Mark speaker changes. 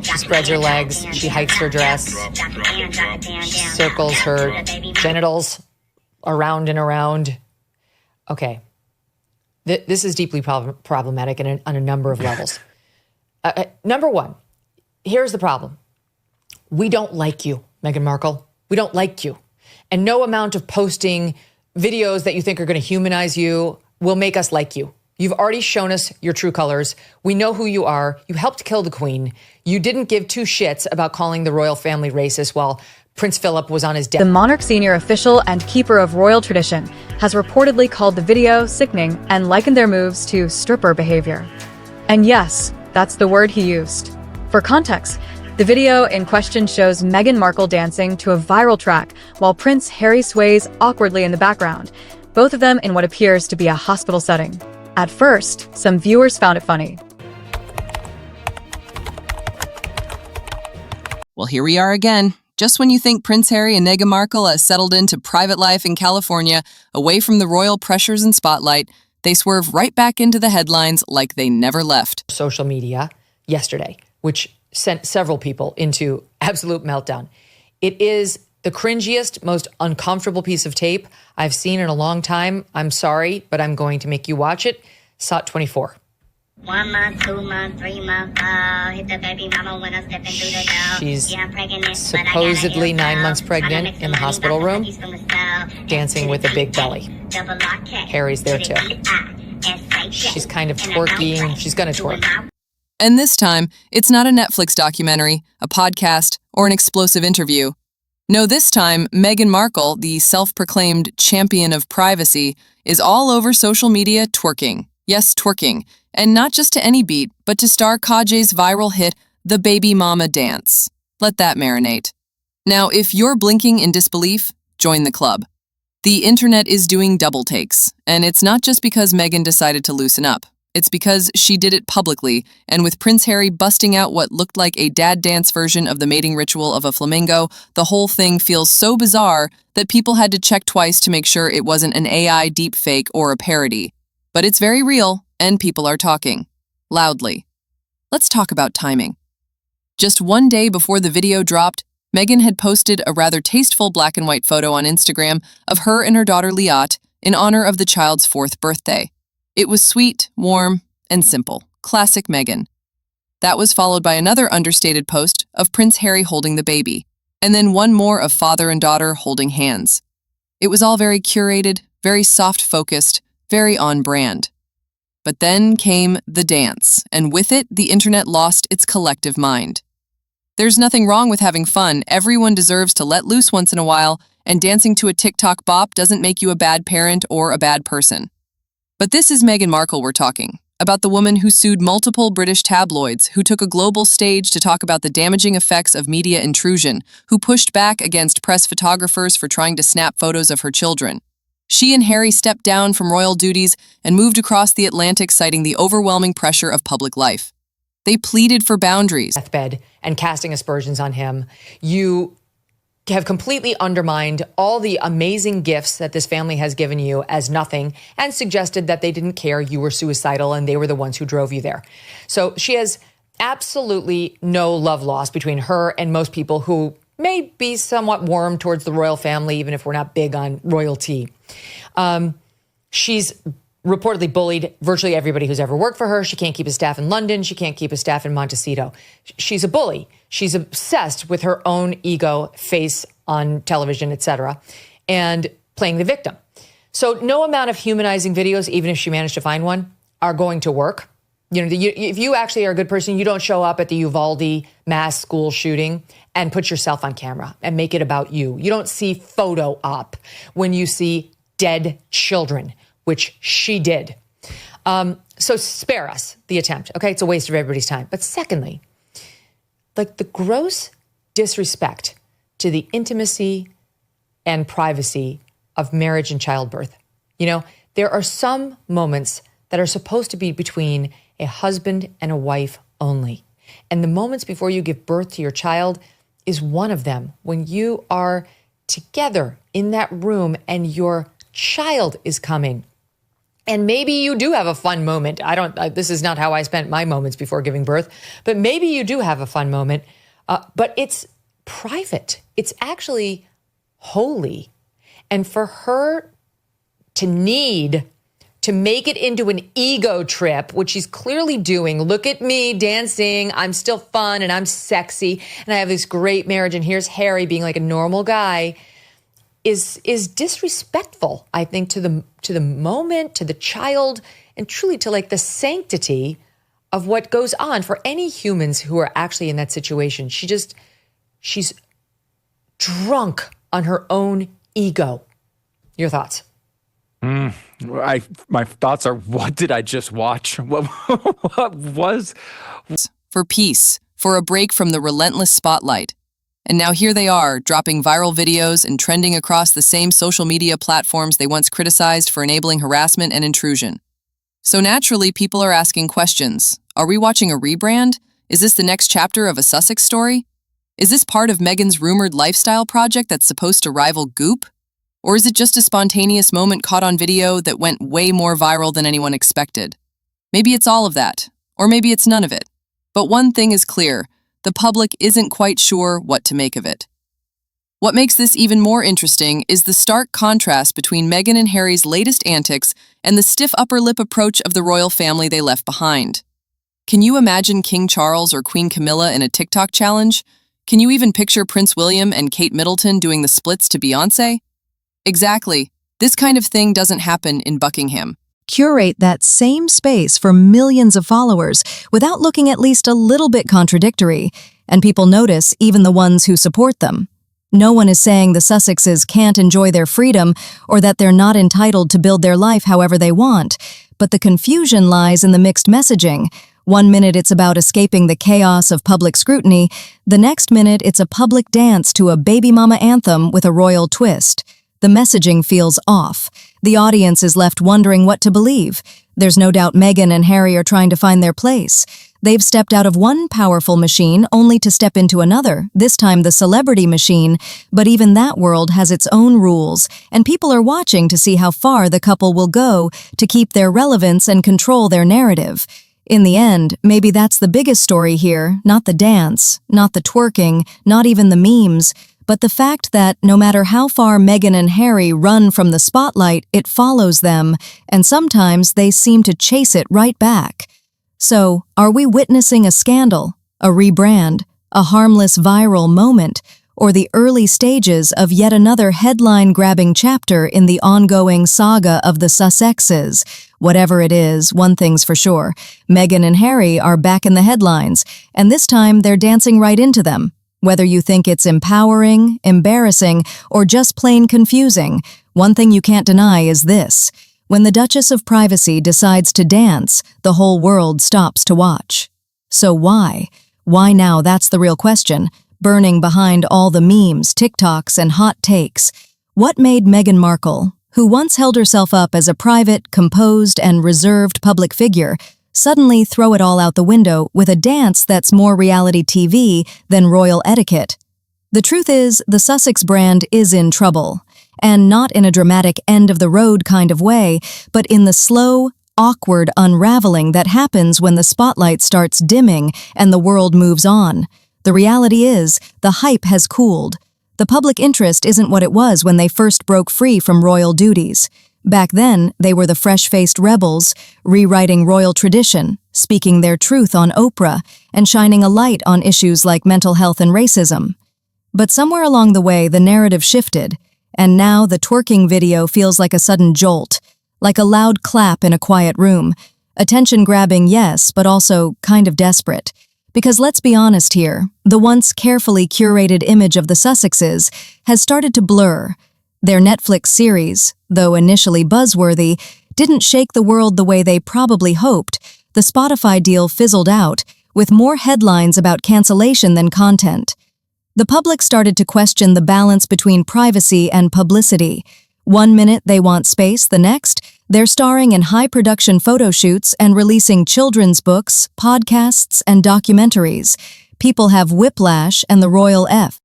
Speaker 1: She spreads her legs, she hikes her dress, she circles her genitals around and around. Okay. This is deeply problematic on a number of levels. Number one, here's the problem. We don't like you, Meghan Markle. We don't like you. And no amount of posting videos that you think are going to humanize you will make us like you. You've already shown us your true colors. We know who you are. You helped kill the Queen. You didn't give two shits about calling the royal family racist while Prince Philip was on his death.
Speaker 2: The monarch senior official and keeper of royal tradition has reportedly called the video sickening and likened their moves to stripper behavior. And yes, that's the word he used. For context, the video in question shows Meghan Markle dancing to a viral track while Prince Harry sways awkwardly in the background, both of them in what appears to be a hospital setting. At first, some viewers found it funny.
Speaker 3: Well, here we are again. Just when you think Prince Harry and Meghan Markle has settled into private life in California, away from the royal pressures and spotlight, they swerve right back into the headlines like they never left.
Speaker 1: Social media yesterday, which sent several people into absolute meltdown. It is the cringiest, most uncomfortable piece of tape I've seen in a long time. I'm sorry, but I'm going to make you watch it. SOT 24.
Speaker 4: 1 month, 2 months, 3 months, hit the baby mama when I'm stepping through the door.
Speaker 1: She's
Speaker 4: yeah, I'm pregnant,
Speaker 1: supposedly 9 months pregnant in the hospital room, dancing with a big belly. Harry's there too. She's kind of twerking. She's going to twerk.
Speaker 3: And this time, it's not a Netflix documentary, a podcast, or an explosive interview. No, this time, Meghan Markle, the self-proclaimed champion of privacy, is all over social media twerking. Yes, twerking. And not just to any beat, but to star Kaje's viral hit, The Baby Mama Dance. Let that marinate. Now, if you're blinking in disbelief, join the club. The internet is doing double takes, and it's not just because Meghan decided to loosen up. It's because she did it publicly, and with Prince Harry busting out what looked like a dad dance version of the mating ritual of a flamingo, the whole thing feels so bizarre that people had to check twice to make sure it wasn't an AI deepfake or a parody. But it's very real, and people are talking. Loudly. Let's talk about timing. Just one day before the video dropped, Meghan had posted a rather tasteful black and white photo on Instagram of her and her daughter Liat in honor of the child's 4th birthday. It was sweet, warm, and simple. Classic Meghan. That was followed by another understated post of Prince Harry holding the baby, and then one more of father and daughter holding hands. It was all very curated, very soft-focused, very on-brand. But then came the dance, and with it, the internet lost its collective mind. There's nothing wrong with having fun. Everyone deserves to let loose once in a while, and dancing to a TikTok bop doesn't make you a bad parent or a bad person. But this is Meghan Markle we're talking, about the woman who sued multiple British tabloids, who took a global stage to talk about the damaging effects of media intrusion, who pushed back against press photographers for trying to snap photos of her children. She and Harry stepped down from royal duties and moved across the Atlantic, citing the overwhelming pressure of public life. They pleaded for boundaries.
Speaker 1: Deathbed and casting aspersions on him. You have completely undermined all the amazing gifts that this family has given you as nothing, and suggested that they didn't care, you were suicidal, and they were the ones who drove you there. So she has absolutely no love lost between her and most people who may be somewhat warm towards the royal family, even if we're not big on royalty. She's reportedly bullied virtually everybody who's ever worked for her. She can't keep a staff in London. She can't keep a staff in Montecito. She's a bully. She's obsessed with her own ego, face on television, etc., and playing the victim. So no amount of humanizing videos, even if she managed to find one, are going to work. You know, if you actually are a good person, you don't show up at the Uvalde mass school shooting and put yourself on camera and make it about you. You don't see photo op when you see dead children, which she did. So spare us the attempt, okay? It's a waste of everybody's time. But secondly, like the gross disrespect to the intimacy and privacy of marriage and childbirth. You know, there are some moments that are supposed to be between a husband and a wife only. And the moments before you give birth to your child is one of them, when you are together in that room and your child is coming. And maybe you do have a fun moment. This is not how I spent my moments before giving birth, but maybe you do have a fun moment. But it's private. It's actually holy. And for her to need to make it into an ego trip, which she's clearly doing. Look at me dancing. I'm still fun and I'm sexy. And I have this great marriage. And here's Harry being like a normal guy. Is disrespectful, I think, to the moment, to the child, and truly to like the sanctity of what goes on for any humans who are actually in that situation. She's drunk on her own ego. Your thoughts?
Speaker 5: My thoughts are, what did I just watch? What was?
Speaker 3: For peace, for a break from the relentless spotlight. And now here they are, dropping viral videos and trending across the same social media platforms they once criticized for enabling harassment and intrusion. So naturally, people are asking questions. Are we watching a rebrand? Is this the next chapter of a Sussex story? Is this part of Meghan's rumored lifestyle project that's supposed to rival Goop? Or is it just a spontaneous moment caught on video that went way more viral than anyone expected? Maybe it's all of that, or maybe it's none of it. But one thing is clear. The public isn't quite sure what to make of it. What makes this even more interesting is the stark contrast between Meghan and Harry's latest antics and the stiff upper lip approach of the royal family they left behind. Can you imagine King Charles or Queen Camilla in a TikTok challenge? Can you even picture Prince William and Kate Middleton doing the splits to Beyoncé? Exactly. This kind of thing doesn't happen in Buckingham.
Speaker 6: Curate that same space for millions of followers without looking at least a little bit contradictory, and people notice, even the ones who support them. No one is saying the Sussexes can't enjoy their freedom or that they're not entitled to build their life however they want, but the confusion lies in the mixed messaging. One minute it's about escaping the chaos of public scrutiny, the next minute it's a public dance to a baby mama anthem with a royal twist. The messaging feels off. The audience is left wondering what to believe. There's no doubt Meghan and Harry are trying to find their place. They've stepped out of one powerful machine only to step into another, this time the celebrity machine, but even that world has its own rules, and people are watching to see how far the couple will go to keep their relevance and control their narrative. In the end, maybe that's the biggest story here, not the dance, not the twerking, not even the memes, but the fact that no matter how far Meghan and Harry run from the spotlight, it follows them, and sometimes they seem to chase it right back. So, are we witnessing a scandal, a rebrand, a harmless viral moment, or the early stages of yet another headline-grabbing chapter in the ongoing saga of the Sussexes? Whatever it is, one thing's for sure. Meghan and Harry are back in the headlines, and this time they're dancing right into them. Whether you think it's empowering, embarrassing, or just plain confusing, one thing you can't deny is this. When the Duchess of Privacy decides to dance, the whole world stops to watch. So why? Why now? That's the real question, burning behind all the memes, TikToks, and hot takes. What made Meghan Markle, who once held herself up as a private, composed, and reserved public figure, suddenly throw it all out the window with a dance that's more reality TV than royal etiquette? The truth is, the Sussex brand is in trouble. And not in a dramatic end-of-the-road kind of way, but in the slow, awkward unraveling that happens when the spotlight starts dimming and the world moves on. The reality is, the hype has cooled. The public interest isn't what it was when they first broke free from royal duties. Back then, they were the fresh-faced rebels, rewriting royal tradition, speaking their truth on Oprah, and shining a light on issues like mental health and racism. But somewhere along the way, the narrative shifted, and now the twerking video feels like a sudden jolt, like a loud clap in a quiet room. Attention-grabbing, yes, but also kind of desperate. Because let's be honest here, the once carefully curated image of the Sussexes has started to blur. Their Netflix series, though initially buzzworthy, didn't shake the world the way they probably hoped. The Spotify deal fizzled out, with more headlines about cancellation than content. The public started to question the balance between privacy and publicity. One minute they want space, the next, they're starring in high-production photo shoots and releasing children's books, podcasts, and documentaries. People have whiplash and the royal F.